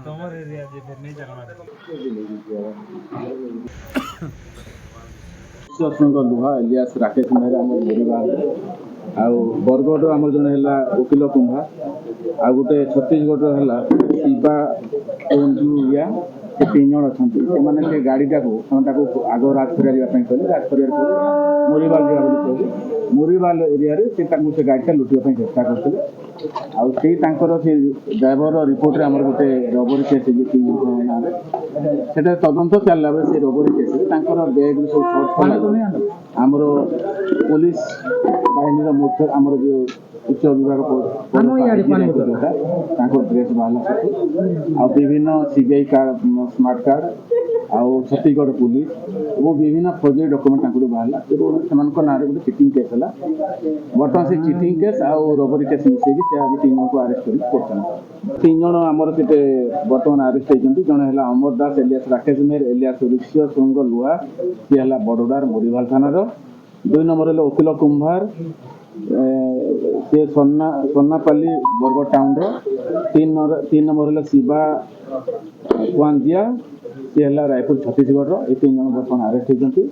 ତମର ଏରିଆ ଯେ ଫେର ନେଇ ଜାଣା ଲୁହା ଏଲିଆସ ରାକେଶ ମେହେରା ଆମର ମରିବାଲ ଆଉ ବରଗଡ଼ର ଆମର ଜଣେ ହେଲା ଓକିଲ କୁମ୍ଭା ଆଉ ଗୋଟେ ଛତିଶଗଡ଼ର ହେଲା ଶିବା ଇୟା ସେ 3 ଜଣ ଅଛନ୍ତି ସେମାନେ ସେ ଗାଡ଼ିଟାକୁ ସେମାନେ ତାକୁ ଆଗ ରାଜପୁରିଆ ଯିବା ପାଇଁ କହିଲେ ରାଜପୁରିଆରେ ମରିବାଲ ଯିବା ବୋଲି କହିଲେ ମରିବାଲ ଏରିଆରେ ସେ ତାଙ୍କୁ ସେ ଗାଡ଼ିଟା ଲୁଟିବା ପାଇଁ ଚେଷ୍ଟା କରିଥିଲେ ଆଉ ସେଇ ତାଙ୍କର ସେ ଡ୍ରାଇଭରର ରିପୋର୍ଟରେ ଆମର ଗୋଟେ ରବରୀ କେସ୍ ହେଇଛି ନାଁରେ ସେଟା ତଦନ୍ତ ଚାଲିଲା ବେଳେ ସେ ରବରୀ କେସ୍ରେ ତାଙ୍କର ବ୍ୟାଗ୍ରୁ ସବୁ ସର୍ଚ୍ଚ କଲା ଆମର ପୋଲିସ ବାହିନୀର ମୁଖ୍ୟ ଆମର ଯେଉଁ ଉଚ୍ଚ ବିଭାଗ ତାଙ୍କର ଡ୍ରେସ୍ ବାହାରିଲା ସେଠୁ ଆଉ ବିଭିନ୍ନ ସିବିଆଇ କାର୍ଡ଼ ସ୍ମାର୍ଟ କାର୍ଡ଼ ଆଉ ଛତିଶଗଡ଼ ପୁଲିସ ଏବଂ ବିଭିନ୍ନ ଫୌଜରୀ ଡକୁମେଣ୍ଟ ତାଙ୍କଠୁ ବାହାରିଲା ଏବଂ ସେମାନଙ୍କ ନାଁରେ ଗୋଟେ ଚିଟିଂ କେସ୍ ହେଲା ବର୍ତ୍ତମାନ ସେ ଚିଟିଂ କେସ୍ ଆଉ ରବରୀ କେସ୍ ମିଶେଇକି ସେ ଆଜି 3 ଜଣଙ୍କୁ ଆରେଷ୍ଟ କରି କରୁଛନ୍ତି 3 ଜଣ ଆମର ସେଠି ବର୍ତ୍ତମାନ ଆରେଷ୍ଟ ହେଇଛନ୍ତି ଜଣେ ହେଲା ଅମର ଦାସ ଏଲିଆସ ରାକେଶ ମେହେର ଏଲିଆସ ଋଷ୍ୟ ଶୃଙ୍ଗ ଲୁହା ସିଏ ହେଲା ବଡ଼ୋଦାର ମରିଭାଲ ଥାନାର 2 ନମ୍ବର ହେଲେ ଓକିଲ କୁମ୍ଭାର ସେ ସନ୍ନାପାଲି ବରଗଡ଼ ଟାଉନର 3 ନମ୍ବର ହେଲା ଶିବା କୁଆଞ୍ଜିଆ ସିଏ ହେଲା ରାୟପୁର ଛତିଶଗଡ଼ର ଏ 3 ଜଣ ବର୍ତ୍ତମାନ ଆରେଷ୍ଟ ହେଇଛନ୍ତି।